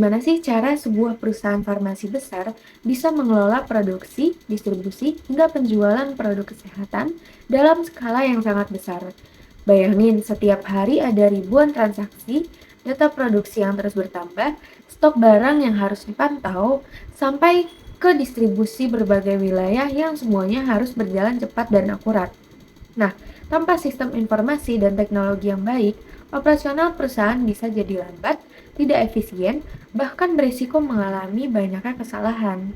gimana sih cara sebuah perusahaan farmasi besar bisa mengelola produksi, distribusi, hingga penjualan produk kesehatan dalam skala yang sangat besar? Bayangin, setiap hari ada ribuan transaksi, data produksi yang terus bertambah, stok barang yang harus dipantau, sampai ke distribusi berbagai wilayah yang semuanya harus berjalan cepat dan akurat. Nah, tanpa sistem informasi dan teknologi yang baik, operasional perusahaan bisa jadi lambat, tidak efisien, bahkan berisiko mengalami banyaknya kesalahan.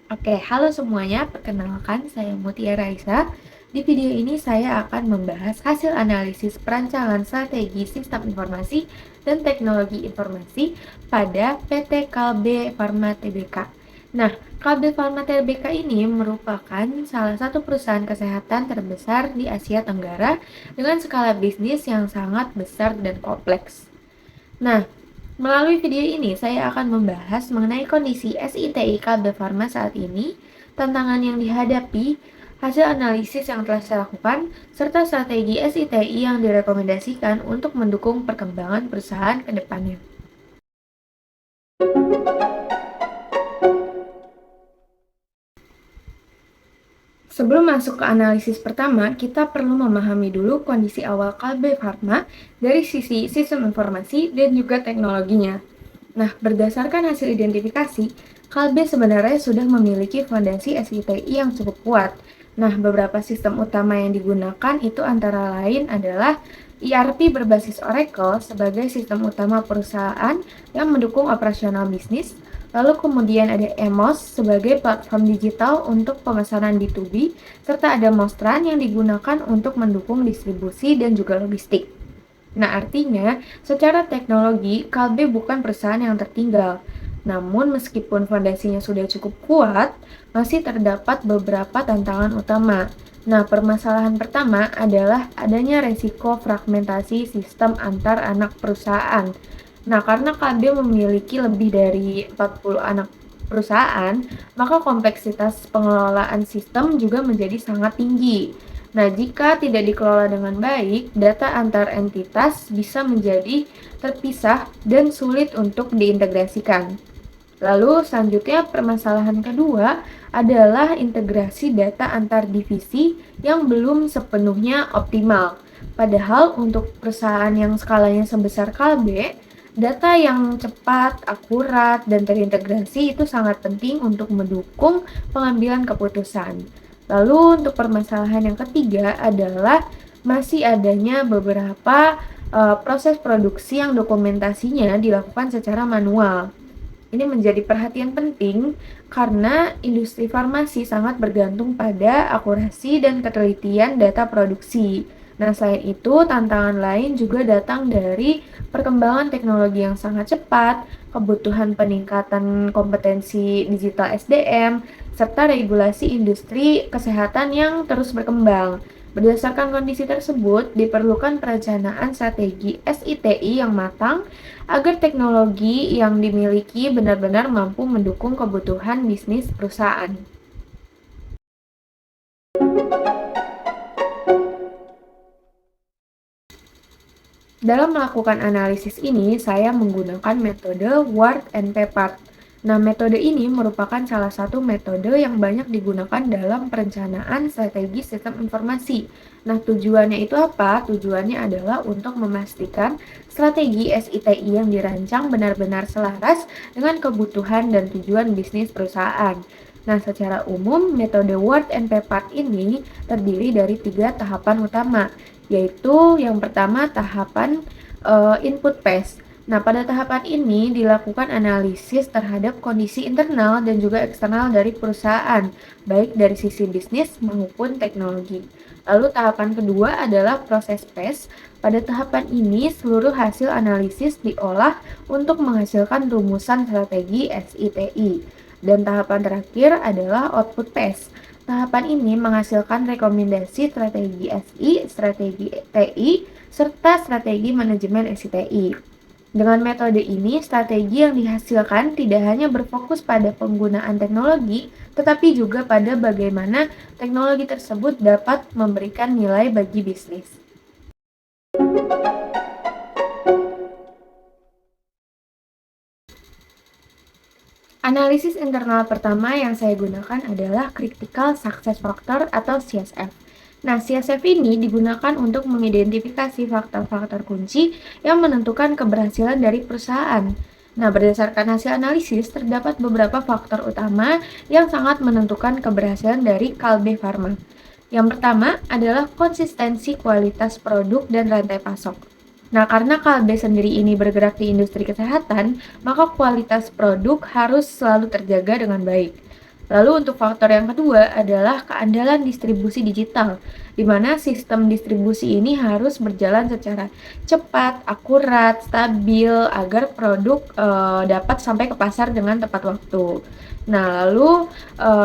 Oke, halo semuanya. Perkenalkan, saya Mutia Raisa. Di video ini saya akan membahas hasil analisis perancangan strategi sistem informasi dan teknologi informasi pada PT Kalbe Farma Tbk. Nah, Kalbe Farma Tbk ini merupakan salah satu perusahaan kesehatan terbesar di Asia Tenggara dengan skala bisnis yang sangat besar dan kompleks. Nah, melalui video ini saya akan membahas mengenai kondisi SITI Kalbe Farma saat ini, tantangan yang dihadapi, hasil analisis yang telah saya lakukan, serta strategi SITI yang direkomendasikan untuk mendukung perkembangan perusahaan ke depannya. Sebelum masuk ke analisis pertama, kita perlu memahami dulu kondisi awal Kalbe Farma dari sisi sistem informasi dan juga teknologinya. Nah, berdasarkan hasil identifikasi, Kalbe sebenarnya sudah memiliki fondasi SITI yang cukup kuat. Nah, beberapa sistem utama yang digunakan itu antara lain adalah ERP berbasis Oracle sebagai sistem utama perusahaan yang mendukung operasional bisnis. Lalu kemudian ada EMOS sebagai platform digital untuk pemesanan B2B, serta ada Mostran yang digunakan untuk mendukung distribusi dan juga logistik. Nah, artinya, secara teknologi, Kalbe bukan perusahaan yang tertinggal. Namun, meskipun fondasinya sudah cukup kuat, masih terdapat beberapa tantangan utama. Nah, permasalahan pertama adalah adanya resiko fragmentasi sistem antar anak perusahaan. Nah, karena Kalbe memiliki lebih dari 40 anak perusahaan, maka kompleksitas pengelolaan sistem juga menjadi sangat tinggi. Nah, jika tidak dikelola dengan baik, data antar entitas bisa menjadi terpisah dan sulit untuk diintegrasikan. Lalu selanjutnya permasalahan kedua adalah integrasi data antar divisi yang belum sepenuhnya optimal. Padahal untuk perusahaan yang skalanya sebesar Kalbe, data yang cepat, akurat, dan terintegrasi itu sangat penting untuk mendukung pengambilan keputusan. Lalu untuk permasalahan yang ketiga adalah masih adanya beberapa proses produksi yang dokumentasinya dilakukan secara manual. Ini menjadi perhatian penting karena industri farmasi sangat bergantung pada akurasi dan ketelitian data produksi. Nah, selain itu, tantangan lain juga datang dari perkembangan teknologi yang sangat cepat, kebutuhan peningkatan kompetensi digital SDM, serta regulasi industri kesehatan yang terus berkembang. Berdasarkan kondisi tersebut, diperlukan perencanaan strategi SITI yang matang agar teknologi yang dimiliki benar-benar mampu mendukung kebutuhan bisnis perusahaan. Dalam melakukan analisis ini, saya menggunakan metode Ward and Pepard. Nah, metode ini merupakan salah satu metode yang banyak digunakan dalam perencanaan strategi sistem informasi. Nah, tujuannya itu apa? Tujuannya adalah untuk memastikan strategi SITI yang dirancang benar-benar selaras dengan kebutuhan dan tujuan bisnis perusahaan. Nah, secara umum, metode Ward and Pepard ini terdiri dari 3 tahapan utama, yaitu yang pertama tahapan input phase. Nah, pada tahapan ini dilakukan analisis terhadap kondisi internal dan juga eksternal dari perusahaan, baik dari sisi bisnis maupun teknologi. Lalu tahapan kedua adalah proses phase. Pada tahapan ini, seluruh hasil analisis diolah untuk menghasilkan rumusan strategi SITI. Dan tahapan terakhir adalah output phase. Tahapan ini menghasilkan rekomendasi strategi SI, strategi TI, serta strategi manajemen SITI. Dengan metode ini, strategi yang dihasilkan tidak hanya berfokus pada penggunaan teknologi, tetapi juga pada bagaimana teknologi tersebut dapat memberikan nilai bagi bisnis. Analisis internal pertama yang saya gunakan adalah Critical Success Factor atau CSF. Nah, CSF ini digunakan untuk mengidentifikasi faktor-faktor kunci yang menentukan keberhasilan dari perusahaan. Nah, berdasarkan hasil analisis, terdapat beberapa faktor utama yang sangat menentukan keberhasilan dari Kalbe Pharma. Yang pertama adalah konsistensi kualitas produk dan rantai pasok. Nah, karena Kalbe sendiri ini bergerak di industri kesehatan, maka kualitas produk harus selalu terjaga dengan baik. Lalu untuk faktor yang kedua adalah keandalan distribusi digital, di mana sistem distribusi ini harus berjalan secara cepat, akurat, stabil, agar produk dapat sampai ke pasar dengan tepat waktu. Nah, lalu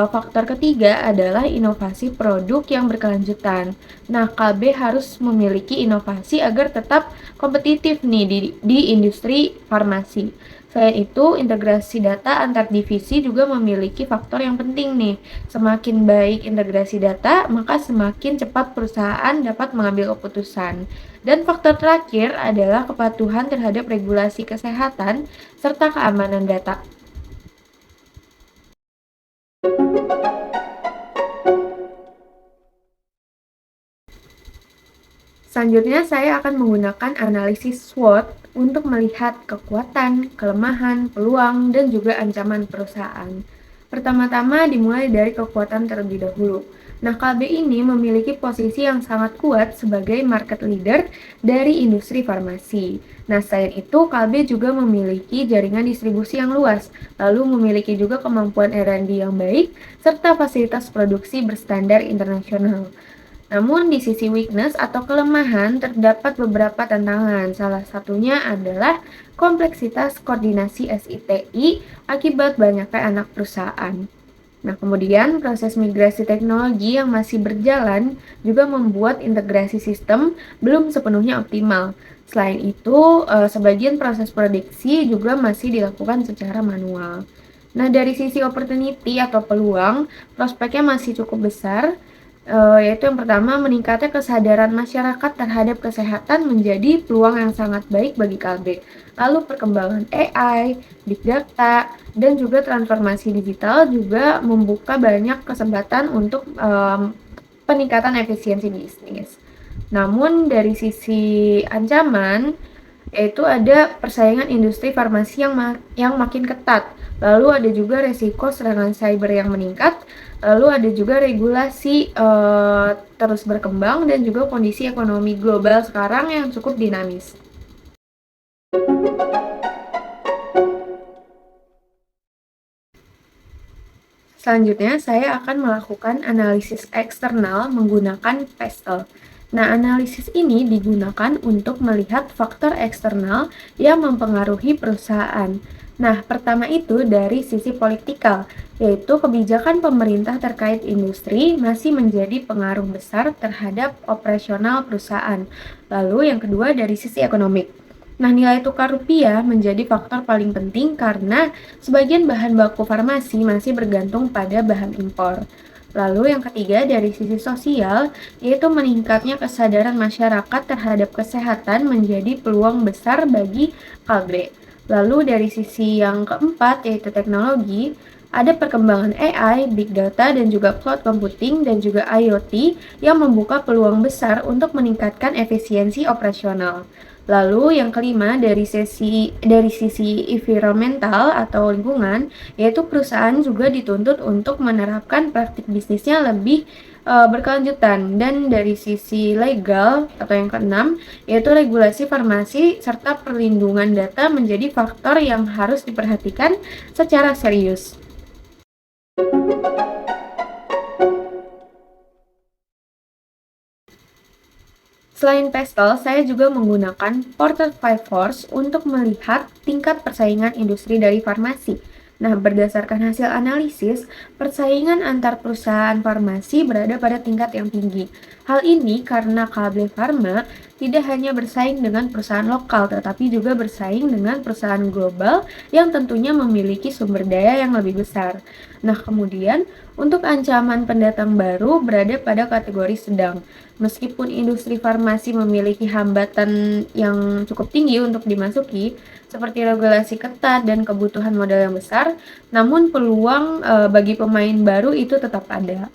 faktor ketiga adalah inovasi produk yang berkelanjutan. Nah, KB harus memiliki inovasi agar tetap kompetitif nih di industri farmasi. Selain itu, integrasi data antar divisi juga memiliki faktor yang penting nih. Semakin baik integrasi data, maka semakin cepat perusahaan dapat mengambil keputusan. Dan faktor terakhir adalah kepatuhan terhadap regulasi kesehatan serta keamanan data. Selanjutnya, saya akan menggunakan analisis SWOT untuk melihat kekuatan, kelemahan, peluang, dan juga ancaman perusahaan. Pertama-tama dimulai dari kekuatan terlebih dahulu. Nah, KB ini memiliki posisi yang sangat kuat sebagai market leader dari industri farmasi. Nah, selain itu, KB juga memiliki jaringan distribusi yang luas, lalu memiliki juga kemampuan R&D yang baik, serta fasilitas produksi berstandar internasional. Namun di sisi weakness atau kelemahan terdapat beberapa tantangan. Salah satunya adalah kompleksitas koordinasi SITI akibat banyaknya anak perusahaan. Nah, kemudian proses migrasi teknologi yang masih berjalan juga membuat integrasi sistem belum sepenuhnya optimal. Selain itu, sebagian proses prediksi juga masih dilakukan secara manual. Nah, dari sisi opportunity atau peluang, prospeknya masih cukup besar, yaitu yang pertama, meningkatnya kesadaran masyarakat terhadap kesehatan menjadi peluang yang sangat baik bagi Kalbe. Lalu perkembangan AI, Big Data, dan juga transformasi digital juga membuka banyak kesempatan untuk peningkatan efisiensi bisnis. Namun dari sisi ancaman, yaitu ada persaingan industri farmasi yang makin ketat. Lalu ada juga resiko serangan cyber yang meningkat. Lalu ada juga regulasi terus berkembang dan juga kondisi ekonomi global sekarang yang cukup dinamis. Selanjutnya, saya akan melakukan analisis eksternal menggunakan PESTEL. Nah, analisis ini digunakan untuk melihat faktor eksternal yang mempengaruhi perusahaan. Nah, pertama itu dari sisi politikal, yaitu kebijakan pemerintah terkait industri masih menjadi pengaruh besar terhadap operasional perusahaan. Lalu yang kedua dari sisi ekonomi. Nah, nilai tukar rupiah menjadi faktor paling penting karena sebagian bahan baku farmasi masih bergantung pada bahan impor. Lalu yang ketiga dari sisi sosial, yaitu meningkatnya kesadaran masyarakat terhadap kesehatan menjadi peluang besar bagi Kalbe. Lalu dari sisi yang keempat, yaitu teknologi, ada perkembangan AI, Big Data, dan juga cloud computing dan juga IoT yang membuka peluang besar untuk meningkatkan efisiensi operasional. Lalu yang kelima dari sisi environmental atau lingkungan, yaitu perusahaan juga dituntut untuk menerapkan praktik bisnisnya lebih berkelanjutan. Dan dari sisi legal atau yang keenam, yaitu regulasi farmasi serta perlindungan data menjadi faktor yang harus diperhatikan secara serius. Selain PESTEL, saya juga menggunakan Porter Five Force untuk melihat tingkat persaingan industri dari farmasi. Nah, berdasarkan hasil analisis, persaingan antar perusahaan farmasi berada pada tingkat yang tinggi. Hal ini karena Kalbe Pharma tidak hanya bersaing dengan perusahaan lokal, tetapi juga bersaing dengan perusahaan global yang tentunya memiliki sumber daya yang lebih besar. Nah, kemudian untuk ancaman pendatang baru berada pada kategori sedang. Meskipun industri farmasi memiliki hambatan yang cukup tinggi untuk dimasuki, seperti regulasi ketat dan kebutuhan modal yang besar, namun peluang bagi pemain baru itu tetap ada.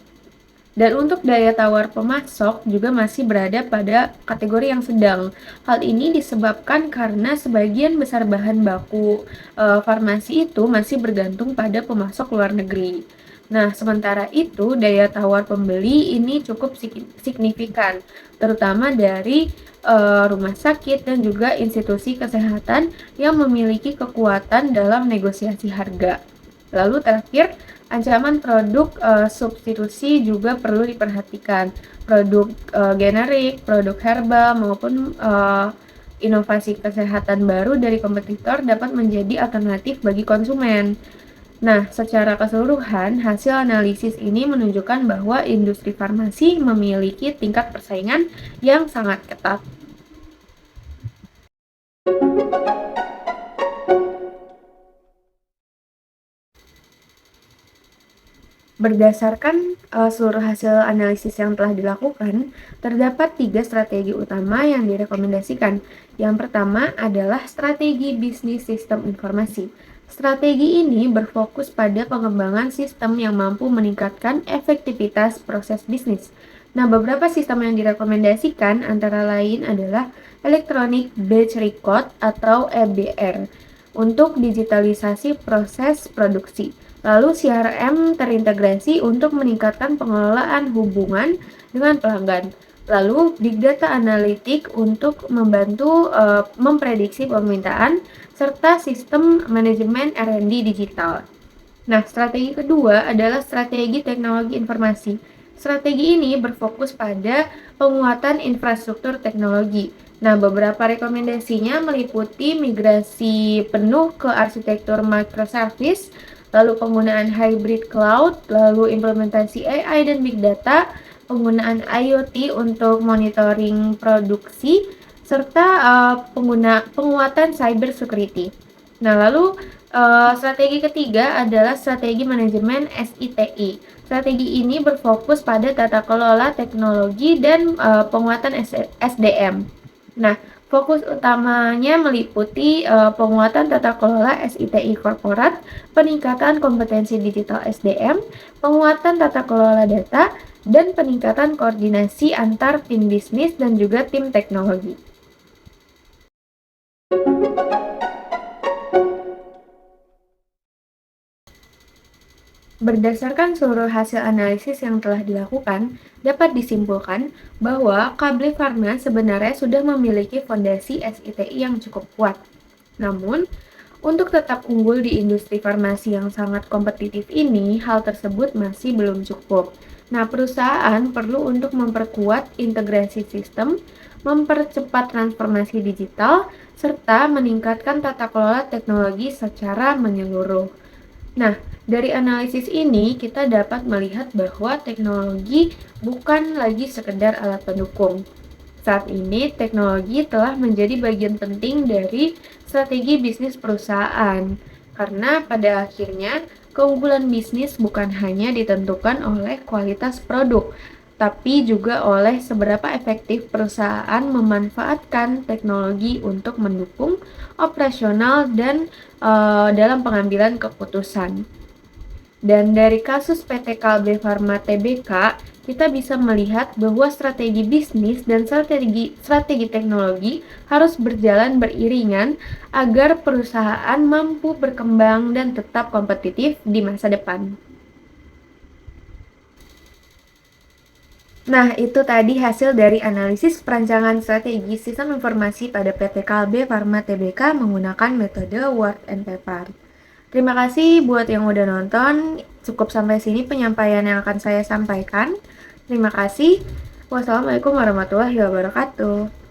Dan untuk daya tawar pemasok juga masih berada pada kategori yang sedang. Hal ini disebabkan karena sebagian besar bahan baku farmasi itu masih bergantung pada pemasok luar negeri. Nah, sementara itu daya tawar pembeli ini cukup signifikan, terutama dari rumah sakit dan juga institusi kesehatan yang memiliki kekuatan dalam negosiasi harga. Lalu terakhir, ancaman produk substitusi juga perlu diperhatikan. Produk generik, produk herbal maupun inovasi kesehatan baru dari kompetitor dapat menjadi alternatif bagi konsumen. Nah, secara keseluruhan, hasil analisis ini menunjukkan bahwa industri farmasi memiliki tingkat persaingan yang sangat ketat. Berdasarkan seluruh hasil analisis yang telah dilakukan, terdapat 3 strategi utama yang direkomendasikan. Yang pertama adalah strategi bisnis sistem informasi. Strategi ini berfokus pada pengembangan sistem yang mampu meningkatkan efektivitas proses bisnis. Nah, beberapa sistem yang direkomendasikan antara lain adalah Electronic Batch Record atau EBR untuk digitalisasi proses produksi. Lalu CRM terintegrasi untuk meningkatkan pengelolaan hubungan dengan pelanggan. Lalu Big Data Analytic untuk membantu memprediksi permintaan serta sistem manajemen R&D digital. Nah, strategi kedua adalah strategi teknologi informasi. Strategi ini berfokus pada penguatan infrastruktur teknologi. Nah, beberapa rekomendasinya meliputi migrasi penuh ke arsitektur microservice, lalu penggunaan hybrid cloud, lalu implementasi AI dan big data, penggunaan IoT untuk monitoring produksi, serta penguatan cyber security. Nah, lalu strategi ketiga adalah strategi manajemen SITI. Strategi ini berfokus pada tata kelola teknologi dan penguatan SDM. Nah, fokus utamanya meliputi penguatan tata kelola SITI korporat, peningkatan kompetensi digital SDM, penguatan tata kelola data, dan peningkatan koordinasi antar tim bisnis dan juga tim teknologi. Berdasarkan seluruh hasil analisis yang telah dilakukan, dapat disimpulkan bahwa Kable Pharma sebenarnya sudah memiliki fondasi SITI yang cukup kuat. Namun, untuk tetap unggul di industri farmasi yang sangat kompetitif ini, hal tersebut masih belum cukup. Nah, perusahaan perlu untuk memperkuat integrasi sistem, mempercepat transformasi digital, serta meningkatkan tata kelola teknologi secara menyeluruh. Nah, dari analisis ini kita dapat melihat bahwa teknologi bukan lagi sekedar alat pendukung. Saat ini teknologi telah menjadi bagian penting dari strategi bisnis perusahaan. Karena pada akhirnya keunggulan bisnis bukan hanya ditentukan oleh kualitas produk, tapi juga oleh seberapa efektif perusahaan memanfaatkan teknologi untuk mendukung operasional dan dalam pengambilan keputusan. Dan dari kasus PT Kalbe Farma Tbk, kita bisa melihat bahwa strategi bisnis dan strategi teknologi harus berjalan beriringan agar perusahaan mampu berkembang dan tetap kompetitif di masa depan. Nah, itu tadi hasil dari analisis perancangan strategi sistem informasi pada PT Kalbe Farma Tbk menggunakan metode Word and Paper. Terima kasih buat yang udah nonton. Cukup sampai sini penyampaian yang akan saya sampaikan. Terima kasih. Wassalamualaikum warahmatullahi wabarakatuh.